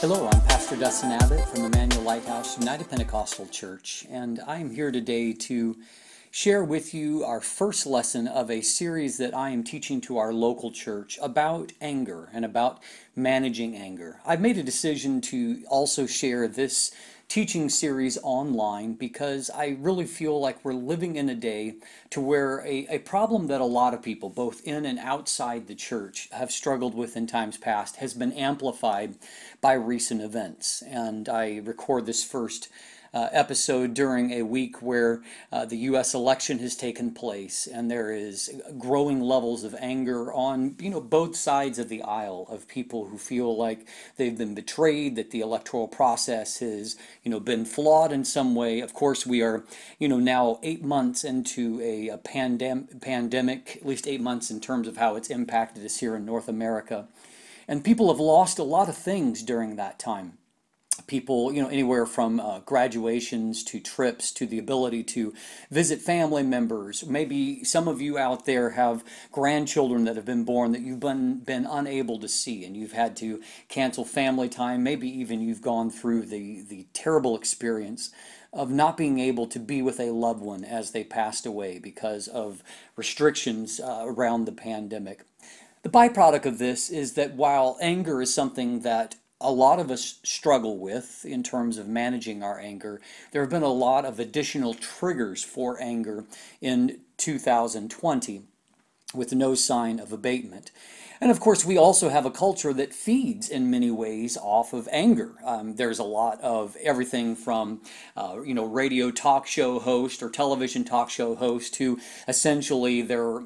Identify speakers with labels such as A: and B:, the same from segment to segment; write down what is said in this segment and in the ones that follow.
A: Hello, I'm Pastor Dustin Abbott from Emmanuel Lighthouse United Pentecostal Church, and I am here today to share with you our first lesson of a series that I am teaching to our local church about anger and about managing anger. I've made a decision to also share this teaching series online because I really feel like we're living in a day to where a problem that a lot of people, both in and outside the church, have struggled with in times past has been amplified by recent events. And I record this first episode during a week where the U.S. election has taken place, and there is growing levels of anger on both sides of the aisle, of people who feel like they've been betrayed, that the electoral process has been flawed in some way. Of course, we are now 8 months into a pandemic, at least 8 months in terms of how it's impacted us here in North America, and people have lost a lot of things during that time. People, anywhere from graduations to trips to the ability to visit family members. Maybe some of you out there have grandchildren that have been born that you've been unable to see, and you've had to cancel family time. Maybe even you've gone through the terrible experience of not being able to be with a loved one as they passed away because of restrictions around the pandemic. The byproduct of this is that while anger is something that a lot of us struggle with in terms of managing our anger, there have been a lot of additional triggers for anger in 2020 with no sign of abatement. And of course, we also have a culture that feeds in many ways off of anger. There's a lot of everything from, radio talk show host or television talk show host who essentially their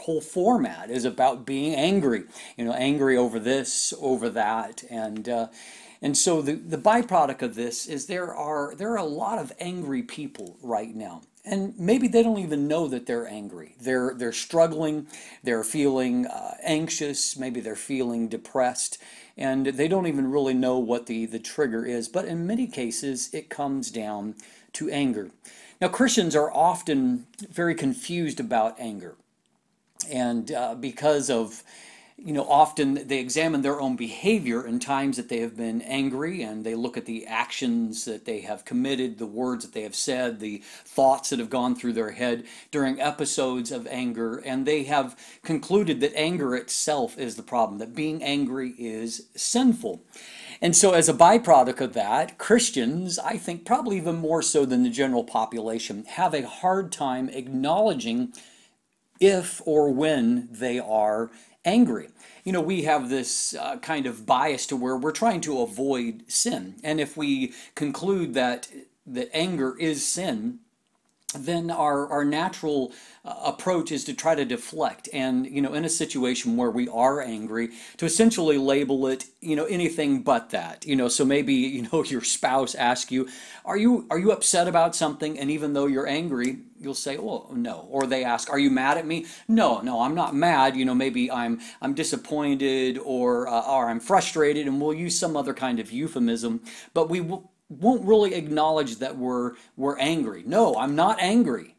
A: whole format is about being angry, angry over this, over that, and so the byproduct of this is there are a lot of angry people right now. And maybe they don't even know that they're angry. They're struggling, they're feeling anxious, maybe they're feeling depressed, and they don't even really know what the trigger is. But in many cases, it comes down to anger. Now, Christians are often very confused about anger. And because of often they examine their own behavior in times that they have been angry, and they look at the actions that they have committed, the words that they have said, the thoughts that have gone through their head during episodes of anger, and they have concluded that anger itself is the problem, that being angry is sinful. And so as a byproduct of that, Christians, I think probably even more so than the general population, have a hard time acknowledging if or when they are angry. We have this kind of bias to where we're trying to avoid sin. And if we conclude that anger is sin, then our natural approach is to try to deflect, and in a situation where we are angry, to essentially label it anything but that. So maybe your spouse asks you, are you upset about something? And even though you're angry, you'll say, oh no. Or they ask, are you mad at me? No, I'm not mad. Maybe I'm disappointed, or I'm frustrated, and we'll use some other kind of euphemism, but we won't really acknowledge that we're angry. No, I'm not angry.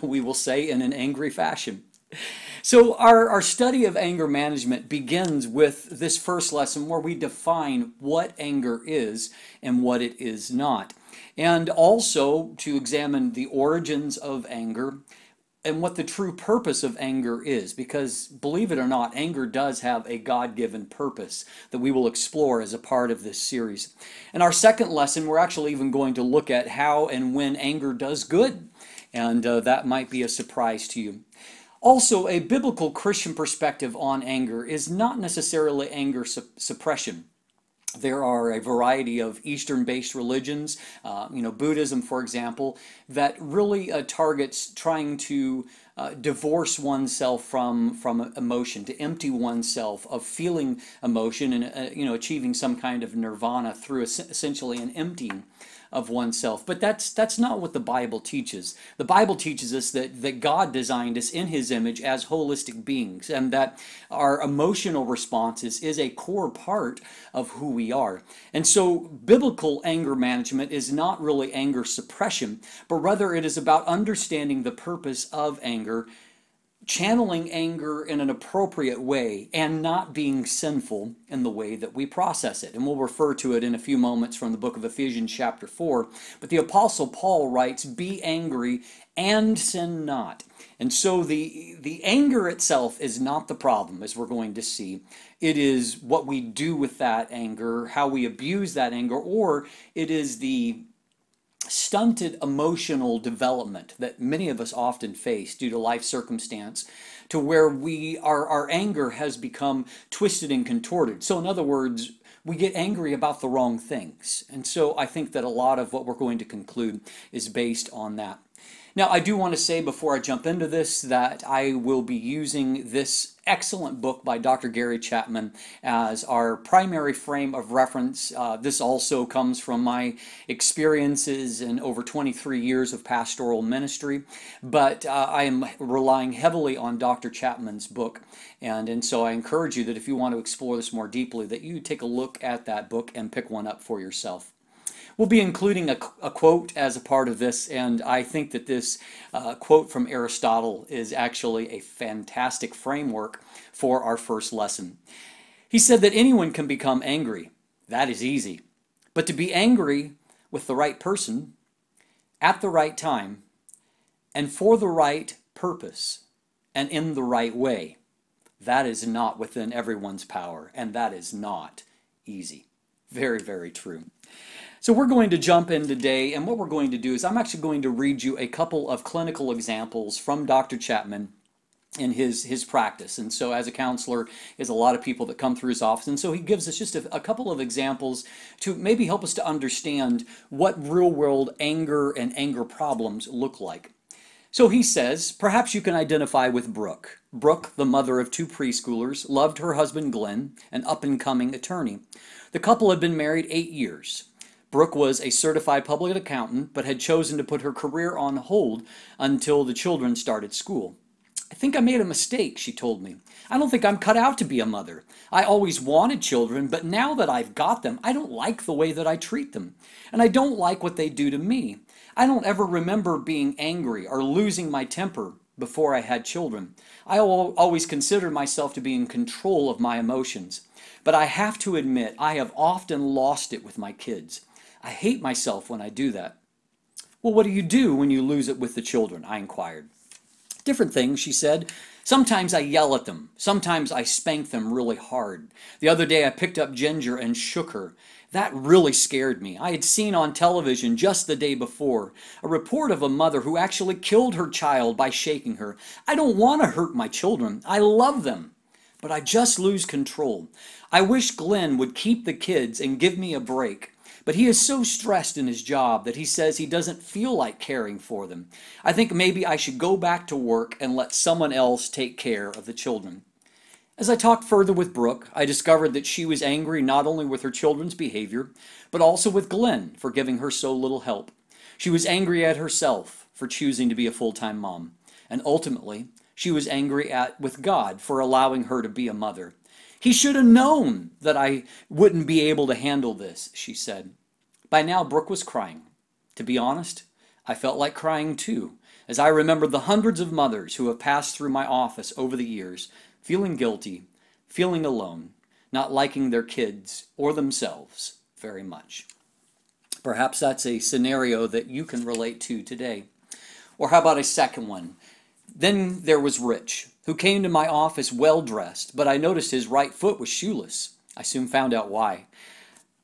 A: We will say in an angry fashion. So our study of anger management begins with this first lesson where we define what anger is and what it is not. And also to examine the origins of anger and what the true purpose of anger is, because believe it or not, anger does have a God-given purpose that we will explore as a part of this series. In our second lesson, we're actually even going to look at how and when anger does good, and that might be a surprise to you. Also, a biblical Christian perspective on anger is not necessarily anger suppression. There are a variety of Eastern-based religions, Buddhism, for example, that really targets trying to divorce oneself from emotion, to empty oneself of feeling emotion, and achieving some kind of nirvana through essentially an emptying of oneself. But that's not what the Bible teaches. The Bible teaches us that God designed us in His image as holistic beings, and that our emotional responses is a core part of who we are. And so biblical anger management is not really anger suppression, but rather it is about understanding the purpose of anger, channeling anger in an appropriate way, and not being sinful in the way that we process it. And we'll refer to it in a few moments from the book of Ephesians chapter 4. But the Apostle Paul writes, "Be angry and sin not." And so the anger itself is not the problem, as we're going to see. It is what we do with that anger, how we abuse that anger, or it is the stunted emotional development that many of us often face due to life circumstance, to where our anger has become twisted and contorted. So in other words, we get angry about the wrong things. And so I think that a lot of what we're going to conclude is based on that. Now, I do want to say before I jump into this that I will be using this excellent book by Dr. Gary Chapman as our primary frame of reference. This also comes from my experiences in over 23 years of pastoral ministry, but I am relying heavily on Dr. Chapman's book, and so I encourage you that if you want to explore this more deeply, that you take a look at that book and pick one up for yourself. We'll be including a quote as a part of this, and I think that this quote from Aristotle is actually a fantastic framework for our first lesson. He said that anyone can become angry. That is easy. But to be angry with the right person, at the right time, and for the right purpose, and in the right way, that is not within everyone's power, and that is not easy. Very, very true. So we're going to jump in today, and what we're going to do is I'm actually going to read you a couple of clinical examples from Dr. Chapman in his practice. And so as a counselor, there's a lot of people that come through his office, and so he gives us just a couple of examples to maybe help us to understand what real-world anger and anger problems look like. So he says, perhaps you can identify with Brooke. Brooke, the mother of 2 preschoolers, loved her husband Glenn, an up-and-coming attorney. The couple had been married 8 years. Brooke was a certified public accountant, but had chosen to put her career on hold until the children started school. "I think I made a mistake," she told me. "I don't think I'm cut out to be a mother. I always wanted children, but now that I've got them, I don't like the way that I treat them. And I don't like what they do to me. I don't ever remember being angry or losing my temper before I had children. I always considered myself to be in control of my emotions. But I have to admit, I have often lost it with my kids. I hate myself when I do that." "Well, what do you do when you lose it with the children?" I inquired. "Different things," she said. "Sometimes I yell at them. Sometimes I spank them really hard. The other day I picked up Ginger and shook her. That really scared me. I had seen on television just the day before a report of a mother who actually killed her child by shaking her. I don't want to hurt my children. I love them. But I just lose control. I wish Glenn would keep the kids and give me a break. But he is so stressed in his job that he says he doesn't feel like caring for them. I think maybe I should go back to work and let someone else take care of the children." As I talked further with Brooke, I discovered that she was angry not only with her children's behavior, but also with Glenn for giving her so little help. She was angry at herself for choosing to be a full-time mom. And ultimately, she was angry with God for allowing her to be a mother. "He should have known that I wouldn't be able to handle this," she said. By now, Brooke was crying. To be honest, I felt like crying too, as I remembered the hundreds of mothers who have passed through my office over the years, feeling guilty, feeling alone, not liking their kids or themselves very much. Perhaps that's a scenario that you can relate to today. Or how about a second one? Then there was Rich, who came to my office well-dressed, but I noticed his right foot was shoeless. I soon found out why.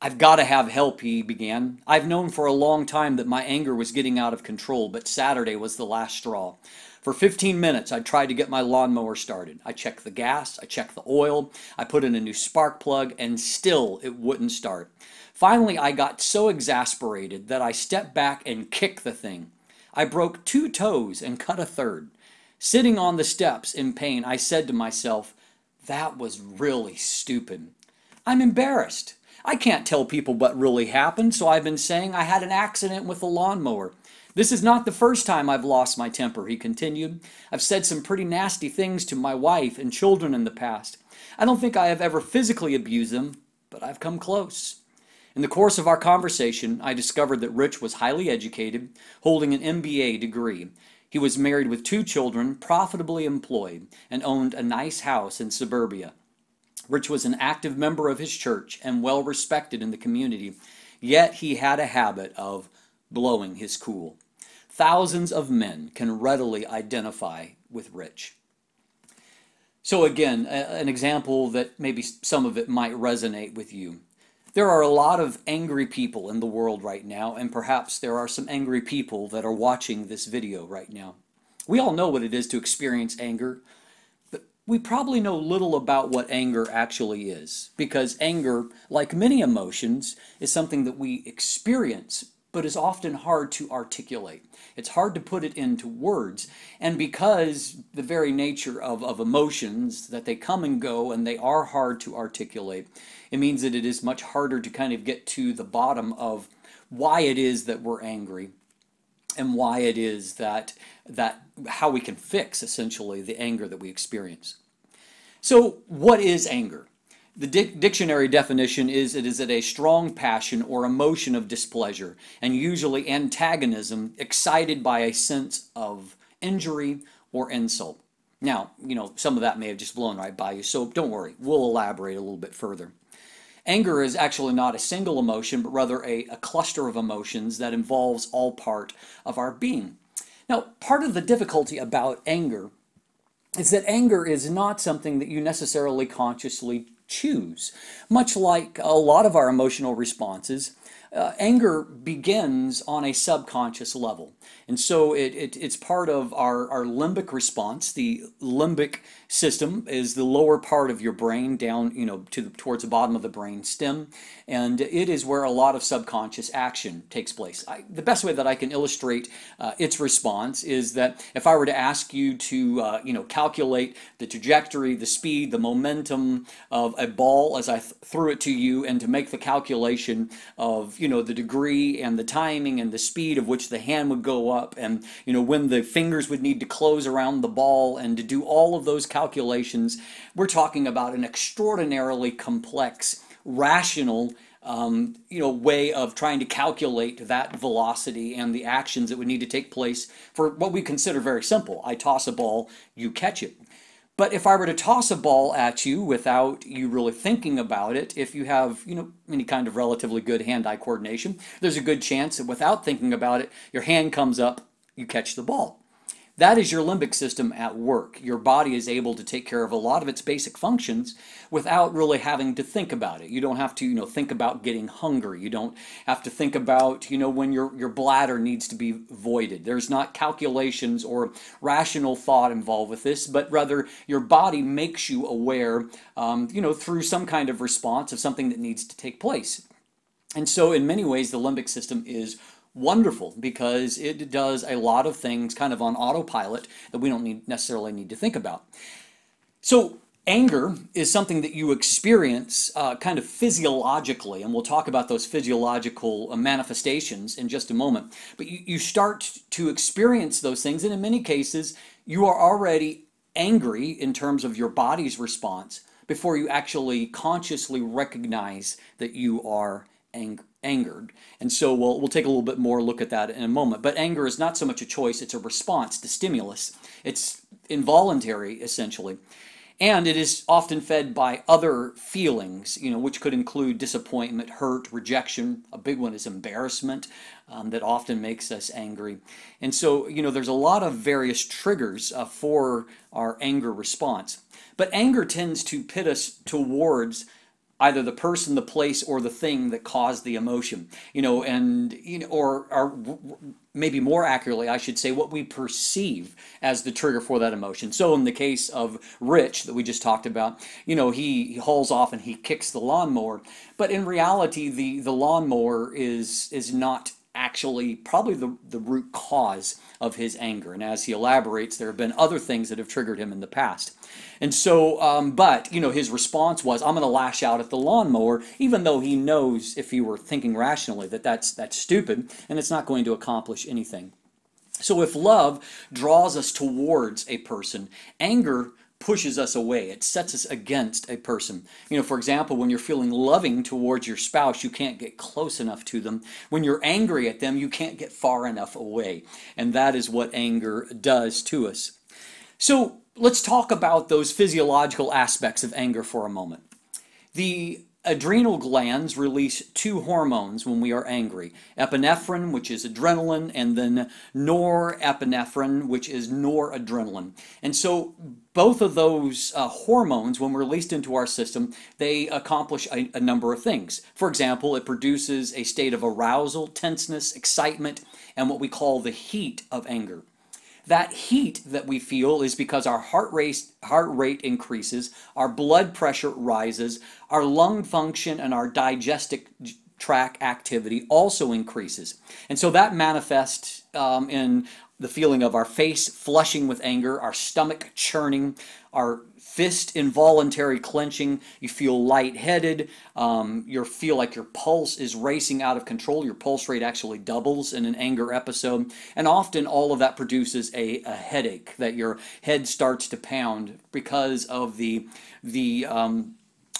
A: "I've got to have help," he began. "I've known for a long time that my anger was getting out of control, but Saturday was the last straw. For 15 minutes, I tried to get my lawnmower started. I checked the gas, I checked the oil, I put in a new spark plug, and still it wouldn't start. Finally, I got so exasperated that I stepped back and kicked the thing. I broke 2 toes and cut a third. Sitting on the steps in pain, I said to myself, that was really stupid. I'm embarrassed. I can't tell people what really happened, so I've been saying I had an accident with a lawnmower. This is not the first time I've lost my temper," he continued. "I've said some pretty nasty things to my wife and children in the past. I don't think I have ever physically abused them, but I've come close." In the course of our conversation, I discovered that Rich was highly educated, holding an MBA degree. He was married with 2 children, profitably employed, and owned a nice house in suburbia. Rich was an active member of his church and well respected in the community, yet he had a habit of blowing his cool. Thousands of men can readily identify with Rich. So again, an example that maybe some of it might resonate with you. There are a lot of angry people in the world right now, and perhaps there are some angry people that are watching this video right now. We all know what it is to experience anger, but we probably know little about what anger actually is, because anger, like many emotions, is something that we experience, but is often hard to articulate. It's hard to put it into words, and because the very nature of emotions, that they come and go and they are hard to articulate, it means that it is much harder to kind of get to the bottom of why it is that we're angry and why it is that how we can fix essentially the anger that we experience. So what is anger? The dictionary definition is it is a strong passion or emotion of displeasure, and usually antagonism excited by a sense of injury or insult. Now, some of that may have just blown right by you, so don't worry, we'll elaborate a little bit further. Anger is actually not a single emotion, but rather a cluster of emotions that involves all part of our being. Now, part of the difficulty about anger is that anger is not something that you necessarily consciously choose. Much like a lot of our emotional responses, anger begins on a subconscious level. And so it's part of our limbic response. The limbic system is the lower part of your brain down, towards the bottom of the brain stem. And it is where a lot of subconscious action takes place. The best way that I can illustrate its response is that if I were to ask you to, calculate the trajectory, the speed, the momentum of a ball as I threw it to you, and to make the calculation of, the degree and the timing and the speed of which the hand would go up, and when the fingers would need to close around the ball, and to do all of those calculations, we're talking about an extraordinarily complex, rational way of trying to calculate that velocity and the actions that would need to take place for what we consider very simple. I toss a ball, you catch it. But if I were to toss a ball at you without you really thinking about it, if you have, any kind of relatively good hand-eye coordination, there's a good chance that without thinking about it, your hand comes up, you catch the ball. That is your limbic system at work. Your body is able to take care of a lot of its basic functions without really having to think about it. You don't have to, think about getting hungry. You don't have to think about, when your bladder needs to be voided. There's not calculations or rational thought involved with this, but rather your body makes you aware, through some kind of response of something that needs to take place. And so in many ways, the limbic system is wonderful because it does a lot of things kind of on autopilot that we don't necessarily need to think about. So anger is something that you experience kind of physiologically, and we'll talk about those physiological manifestations in just a moment. But you start to experience those things, and in many cases you are already angry in terms of your body's response before you actually consciously recognize that you are angered. And so we'll take a little bit more look at that in a moment. But anger is not so much a choice, it's a response to stimulus. It's involuntary, essentially. And it is often fed by other feelings, which could include disappointment, hurt, rejection. A big one is embarrassment that often makes us angry. And so, there's a lot of various triggers for our anger response. But anger tends to pit us towards either the person, the place, or the thing that caused the emotion, or maybe more accurately, I should say, what we perceive as the trigger for that emotion. So in the case of Rich that we just talked about, he hauls off and he kicks the lawnmower, but in reality, the lawnmower is not actually probably the root cause of his anger. And as he elaborates, there have been other things that have triggered him in the past. And so, but, his response was, I'm going to lash out at the lawnmower, even though he knows, if he were thinking rationally, that that's stupid and it's not going to accomplish anything. So if love draws us towards a person, anger pushes us away. It sets us against a person. For example, when you're feeling loving towards your spouse, you can't get close enough to them. When you're angry at them, you can't get far enough away. And that is what anger does to us. So let's talk about those physiological aspects of anger for a moment. The adrenal glands release two hormones when we are angry. Epinephrine, which is adrenaline, and then norepinephrine, which is noradrenaline. And so both of those hormones, when released into our system, they accomplish a number of things. For example, it produces a state of arousal, tenseness, excitement, and what we call the heat of anger. That heat that we feel is because our heart rate increases, our blood pressure rises, our lung function and our digestive tract activity also increases. And so that manifests in the feeling of our face flushing with anger, our stomach churning, our fist involuntary clenching. You feel lightheaded. You feel like your pulse is racing out of control. Your pulse rate actually doubles in an anger episode. And often all of that produces a headache, that your head starts to pound because of the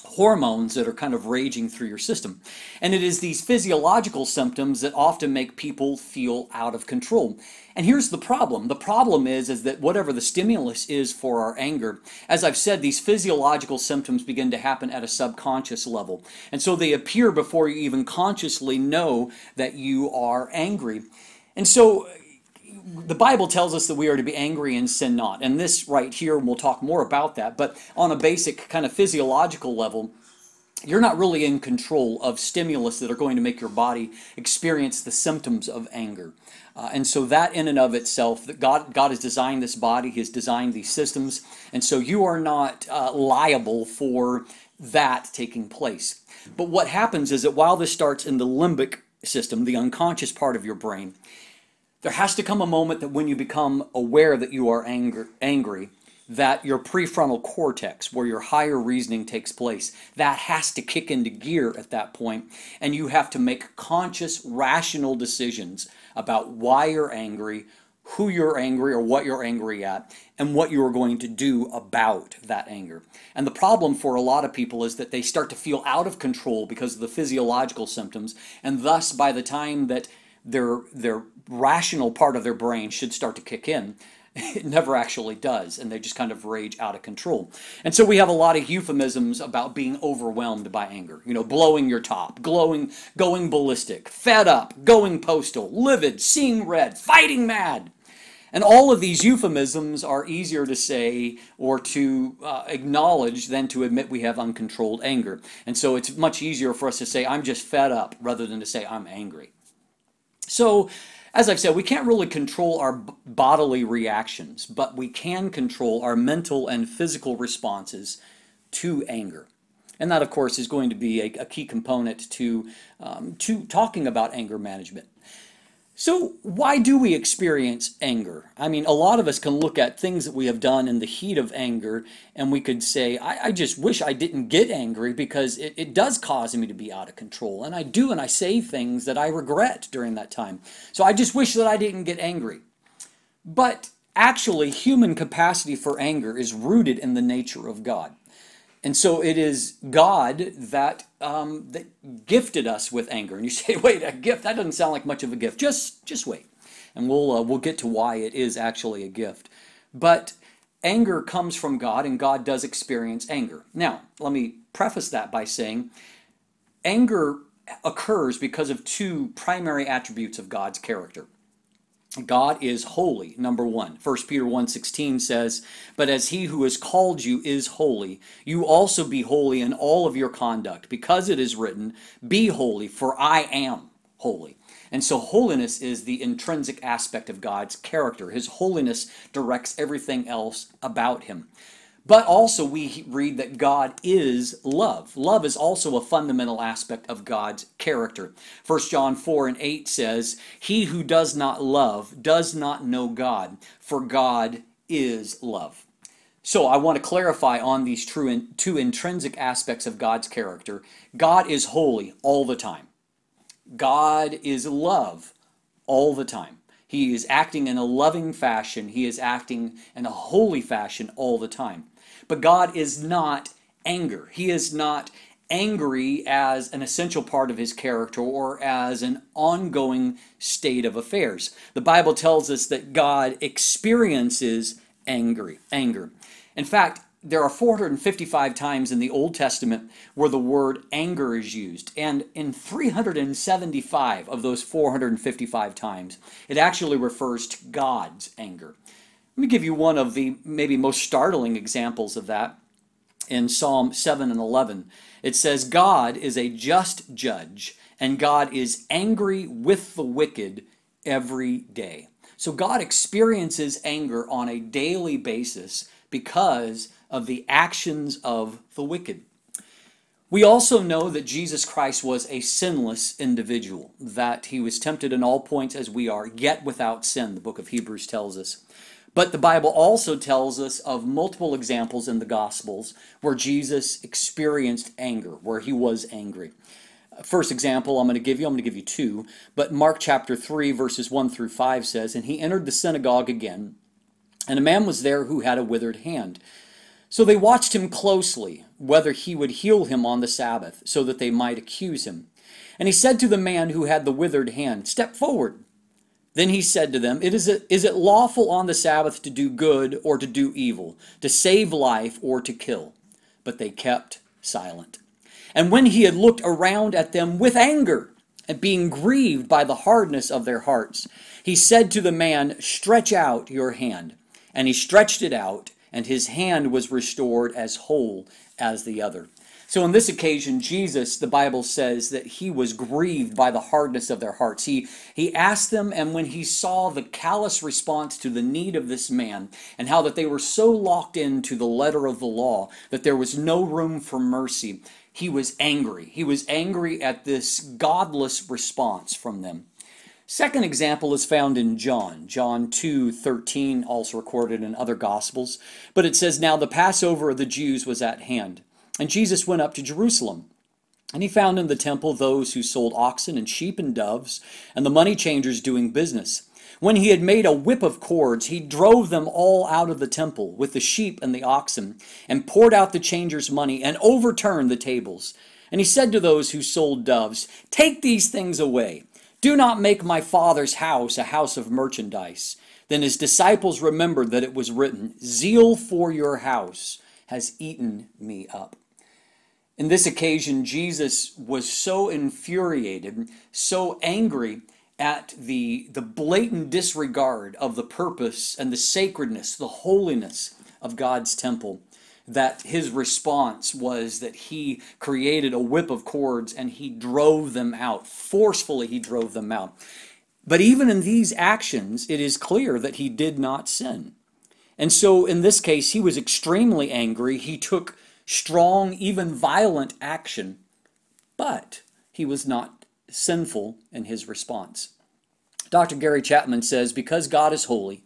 A: hormones that are kind of raging through your system. And it is these physiological symptoms that often make people feel out of control. And here's the problem. The problem is that whatever the stimulus is for our anger, as I've said, these physiological symptoms begin to happen at a subconscious level. And so they appear before you even consciously know that you are angry. And so the Bible tells us that we are to be angry and sin not. And this right here, and we'll talk more about that, but on a basic kind of physiological level, you're not really in control of stimulus that are going to make your body experience the symptoms of anger. And so that in and of itself, that God has designed this body, He has designed these systems, and so you are not liable for that taking place. But what happens is that while this starts in the limbic system, the unconscious part of your brain, there has to come a moment that when you become aware that you are angry, that your prefrontal cortex, where your higher reasoning takes place, that has to kick into gear at that point, and you have to make conscious, rational decisions about why you're angry, who you're angry or what you're angry at, and what you are going to do about that anger. And the problem for a lot of people is that they start to feel out of control because of the physiological symptoms, and thus by the time that their rational part of their brain should start to kick in, it never actually does, and they just kind of rage out of control. And so we have a lot of euphemisms about being overwhelmed by anger. Blowing your top, going ballistic, fed up, going postal, livid, seeing red, fighting mad. And all of these euphemisms are easier to say or to acknowledge than to admit we have uncontrolled anger. And so it's much easier for us to say, I'm just fed up, rather than to say, I'm angry. So, as I've said, we can't really control our bodily reactions, but we can control our mental and physical responses to anger. And that, of course, is going to be a key component to talking about anger management. So why do we experience anger? I mean, a lot of us can look at things that we have done in the heat of anger, and we could say, I just wish I didn't get angry, because it does cause me to be out of control. And I say things that I regret during that time. So I just wish that I didn't get angry. But actually, human capacity for anger is rooted in the nature of God. And so it is God that gifted us with anger. And you say, wait, a gift? That doesn't sound like much of a gift. Just wait. And we'll get to why it is actually a gift. But anger comes from God, and God does experience anger. Now, let me preface that by saying anger occurs because of two primary attributes of God's character. God is holy, number one. 1 Peter 1:16 says, "But as he who has called you is holy, you also be holy in all of your conduct, because it is written, 'Be holy, for I am holy.'" And so holiness is the intrinsic aspect of God's character. His holiness directs everything else about him. But also we read that God is love. Love is also a fundamental aspect of God's character. 1 John 4:8 says, "He who does not love does not know God, for God is love." So I want to clarify on these two intrinsic aspects of God's character. God is holy all the time. God is love all the time. He is acting in a loving fashion. He is acting in a holy fashion all the time. But God is not anger. He is not angry as an essential part of his character or as an ongoing state of affairs. The Bible tells us that God experiences anger. In fact, there are 455 times in the Old Testament where the word anger is used. And in 375 of those 455 times, it actually refers to God's anger. Let me give you one of the maybe most startling examples of that. In Psalm 7 and 11, it says, "God is a just judge, and God is angry with the wicked every day." So God experiences anger on a daily basis because of the actions of the wicked. We also know that Jesus Christ was a sinless individual, that he was tempted in all points as we are, yet without sin, the book of Hebrews tells us. But the Bible also tells us of multiple examples in the Gospels where Jesus experienced anger, where he was angry. First example I'm going to give you two, but Mark chapter 3 verses 1 through 5 says, "And he entered the synagogue again, and a man was there who had a withered hand. So they watched him closely, whether he would heal him on the Sabbath, so that they might accuse him. And he said to the man who had the withered hand, 'Step forward.' Then he said to them, Is it lawful on the Sabbath to do good or to do evil, to save life or to kill?' But they kept silent. And when he had looked around at them with anger, and being grieved by the hardness of their hearts, he said to the man, 'Stretch out your hand.' And he stretched it out, and his hand was restored as whole as the other." So on this occasion, Jesus, the Bible says that he was grieved by the hardness of their hearts. He asked them, and when he saw the callous response to the need of this man, and how that they were so locked into the letter of the law that there was no room for mercy, he was angry. He was angry at this godless response from them. Second example is found in John 2:13, also recorded in other Gospels. But it says, "Now the Passover of the Jews was at hand, and Jesus went up to Jerusalem. And he found in the temple those who sold oxen and sheep and doves, and the money changers doing business. When he had made a whip of cords, he drove them all out of the temple with the sheep and the oxen, and poured out the changers' money, and overturned the tables. And he said to those who sold doves, 'Take these things away. Do not make my Father's house a house of merchandise.' Then his disciples remembered that it was written, 'Zeal for your house has eaten me up.'" In this occasion, Jesus was so infuriated, so angry at the blatant disregard of the purpose and the sacredness, the holiness of God's temple, that his response was that he created a whip of cords and he drove them out. Forcefully, he drove them out. But even in these actions, it is clear that he did not sin. And so in this case, he was extremely angry. He took strong, even violent action, but he was not sinful in his response. Dr. Gary Chapman says, because God is holy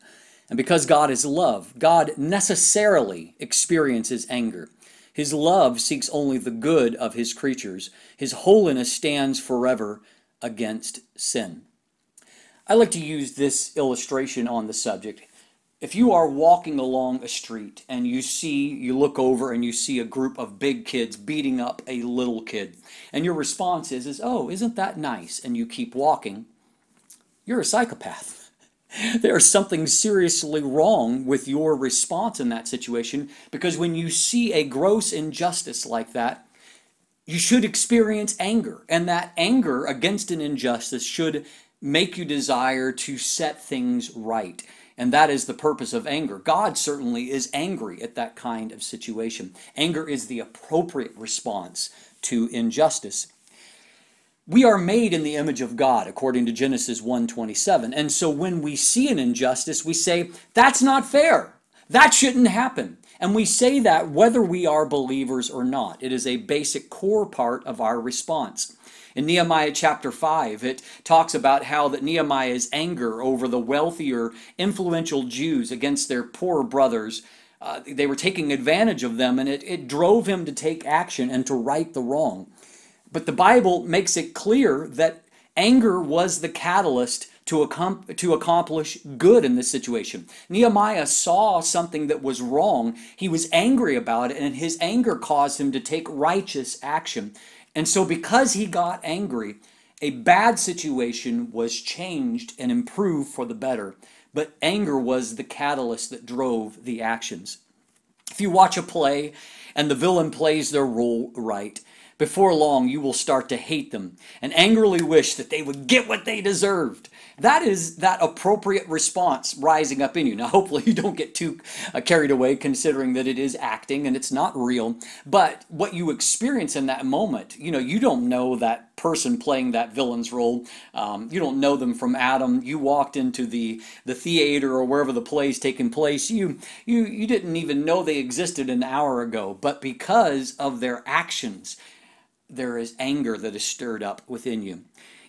A: and because God is love, God necessarily experiences anger. His love seeks only the good of his creatures. His holiness stands forever against sin. I like to use this illustration on the subject. If you are walking along a street and you look over and you see a group of big kids beating up a little kid, and your response is, "Oh, isn't that nice?" and you keep walking, you're a psychopath. There's something seriously wrong with your response in that situation, because when you see a gross injustice like that, you should experience anger, and that anger against an injustice should make you desire to set things right. And that is the purpose of anger. God certainly is angry at that kind of situation. Anger is the appropriate response to injustice. We are made in the image of God, according to Genesis 1:27. And so when we see an injustice, we say, "That's not fair. That shouldn't happen." And we say that whether we are believers or not. It is a basic core part of our response. In Nehemiah chapter 5, it talks about how that Nehemiah's anger over the wealthier, influential Jews against their poorer brothers, they were taking advantage of them, and it drove him to take action and to right the wrong. But the Bible makes it clear that anger was the catalyst to accomplish good in this situation. Nehemiah saw something that was wrong. He was angry about it, and his anger caused him to take righteous action. And so because he got angry, a bad situation was changed and improved for the better. But anger was the catalyst that drove the actions. If you watch a play and the villain plays their role right, before long you will start to hate them and angrily wish that they would get what they deserved. That is that appropriate response rising up in you. Now, hopefully you don't get too carried away, considering that it is acting and it's not real. But what you experience in that moment, you don't know that person playing that villain's role. You don't know them from Adam. You walked into the theater or wherever the play is taking place. You didn't even know they existed an hour ago. But because of their actions, there is anger that is stirred up within you.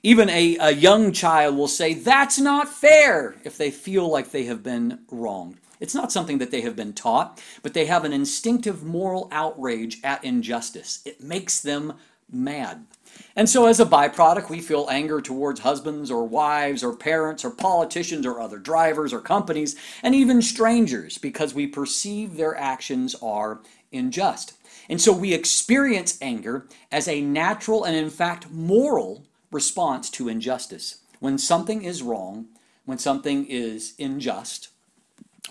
A: Even a young child will say, "That's not fair," if they feel like they have been wronged. It's not something that they have been taught, but they have an instinctive moral outrage at injustice. It makes them mad. And so as a byproduct, we feel anger towards husbands or wives or parents or politicians or other drivers or companies and even strangers, because we perceive their actions are unjust. And so we experience anger as a natural and in fact moral response to injustice. When something is wrong, when something is unjust,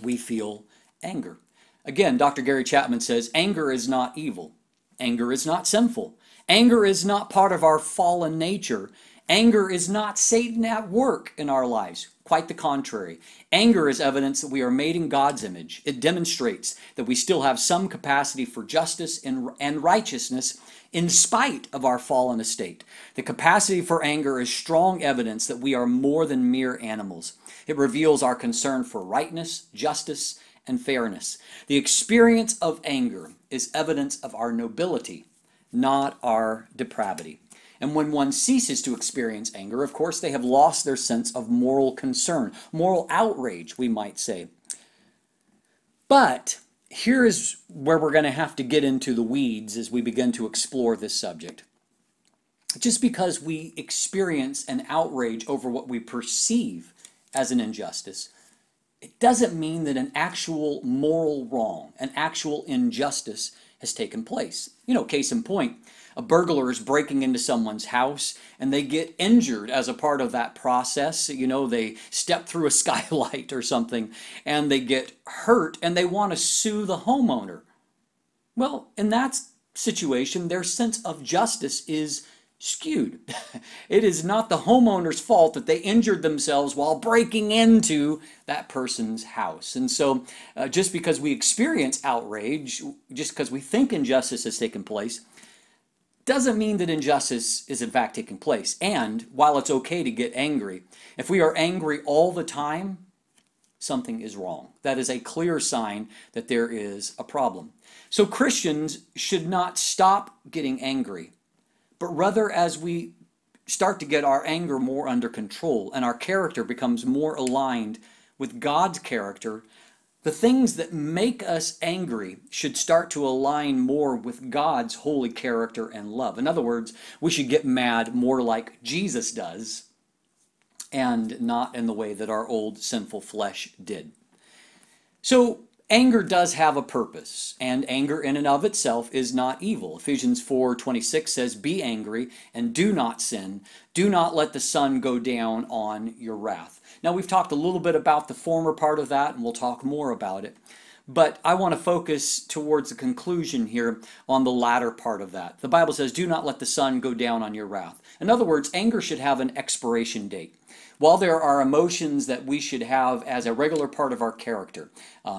A: we feel anger. Again, Dr. Gary Chapman says, anger is not evil. Anger is not sinful. Anger is not part of our fallen nature. Anger is not Satan at work in our lives. Quite the contrary. Anger is evidence that we are made in God's image. It demonstrates that we still have some capacity for justice and righteousness in spite of our fallen estate. The capacity for anger is strong evidence that we are more than mere animals. It reveals our concern for rightness, justice, and fairness. The experience of anger is evidence of our nobility, not our depravity. And when one ceases to experience anger, of course, they have lost their sense of moral concern, moral outrage, we might say. But here is where we're going to have to get into the weeds as we begin to explore this subject. Just because we experience an outrage over what we perceive as an injustice, it doesn't mean that an actual moral wrong, an actual injustice has taken place. Case in point, a burglar is breaking into someone's house and they get injured as a part of that process. They step through a skylight or something and they get hurt and they want to sue the homeowner. Well, in that situation, their sense of justice is skewed. It is not the homeowner's fault that they injured themselves while breaking into that person's house. And so just because we experience outrage, just because we think injustice has taken place, doesn't mean that injustice is in fact taking place. And while it's okay to get angry, if we are angry all the time, something is wrong. That is a clear sign that there is a problem. So Christians should not stop getting angry, but rather as we start to get our anger more under control and our character becomes more aligned with God's character, the things that make us angry should start to align more with God's holy character and love. In other words, we should get mad more like Jesus does and not in the way that our old sinful flesh did. So anger does have a purpose, and anger in and of itself is not evil. Ephesians 4:26 says, "Be angry and do not sin. Do not let the sun go down on your wrath." Now, we've talked a little bit about the former part of that, and we'll talk more about it. But I want to focus towards the conclusion here on the latter part of that. The Bible says, "Do not let the sun go down on your wrath." In other words, anger should have an expiration date. While there are emotions that we should have as a regular part of our character,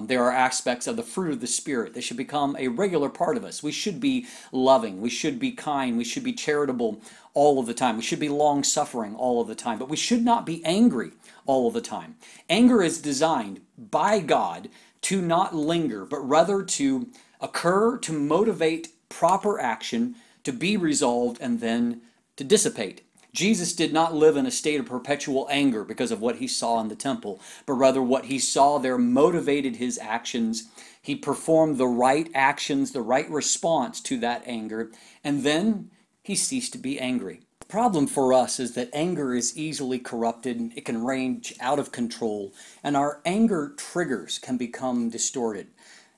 A: there are aspects of the fruit of the Spirit that should become a regular part of us. We should be loving, we should be kind, we should be charitable all of the time. We should be long-suffering all of the time, but we should not be angry all of the time. Anger is designed by God to not linger, but rather to occur, to motivate proper action, to be resolved, and then to dissipate. Jesus did not live in a state of perpetual anger because of what he saw in the temple, but rather what he saw there motivated his actions. He performed the right actions, the right response to that anger, and then he ceased to be angry. The problem for us is that anger is easily corrupted, it can range out of control, and our anger triggers can become distorted.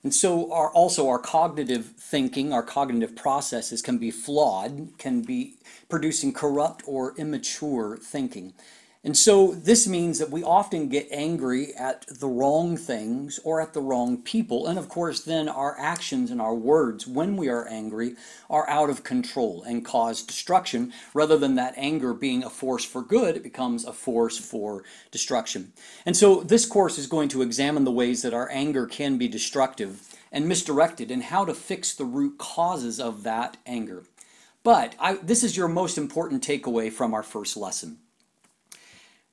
A: And so also our cognitive thinking, our cognitive processes can be flawed, can be producing corrupt or immature thinking. And so this means that we often get angry at the wrong things or at the wrong people. And of course, then our actions and our words when we are angry are out of control and cause destruction. Rather than that anger being a force for good, it becomes a force for destruction. And so this course is going to examine the ways that our anger can be destructive and misdirected and how to fix the root causes of that anger. But this is your most important takeaway from our first lesson.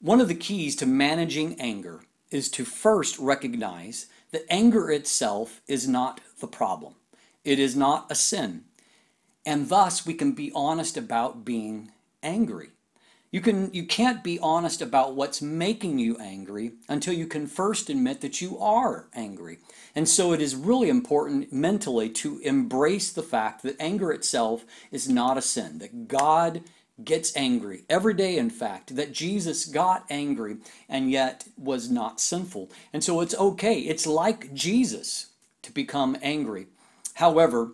A: One of the keys to managing anger is to first recognize that anger itself is not the problem. It is not a sin. And thus we can be honest about being angry. You can't be honest about what's making you angry until you can first admit that you are angry. And so it is really important mentally to embrace the fact that anger itself is not a sin, that God gets angry every day, in fact, that Jesus got angry and yet was not sinful. And so it's okay. It's like Jesus to become angry. However,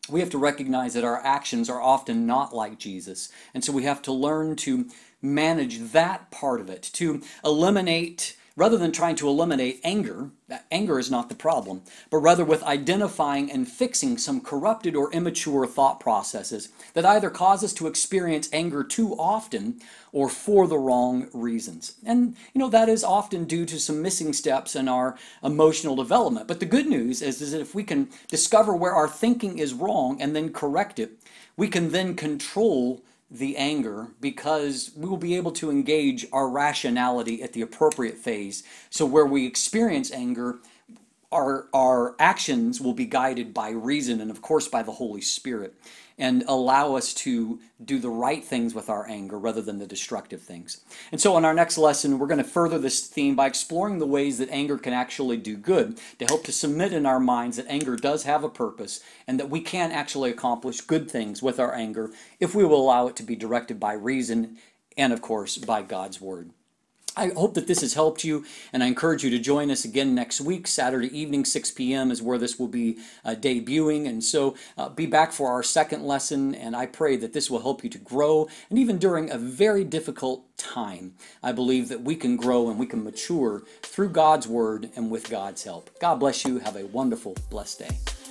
A: we have to recognize that our actions are often not like Jesus. And so we have to learn to manage that part of it, to eliminate, rather than trying to eliminate anger, that anger is not the problem, but rather with identifying and fixing some corrupted or immature thought processes that either cause us to experience anger too often or for the wrong reasons. And that is often due to some missing steps in our emotional development. But the good news is that if we can discover where our thinking is wrong and then correct it, we can then control the anger, because we will be able to engage our rationality at the appropriate phase. So where we experience anger, our actions will be guided by reason and of course by the Holy Spirit, and allow us to do the right things with our anger rather than the destructive things. And so in our next lesson, we're going to further this theme by exploring the ways that anger can actually do good, to help to submit in our minds that anger does have a purpose and that we can actually accomplish good things with our anger if we will allow it to be directed by reason and of course by God's Word. I hope that this has helped you, and I encourage you to join us again next week. Saturday evening, 6 p.m. is where this will be debuting, and so be back for our second lesson, and I pray that this will help you to grow, and even during a very difficult time, I believe that we can grow and we can mature through God's Word and with God's help. God bless you. Have a wonderful, blessed day.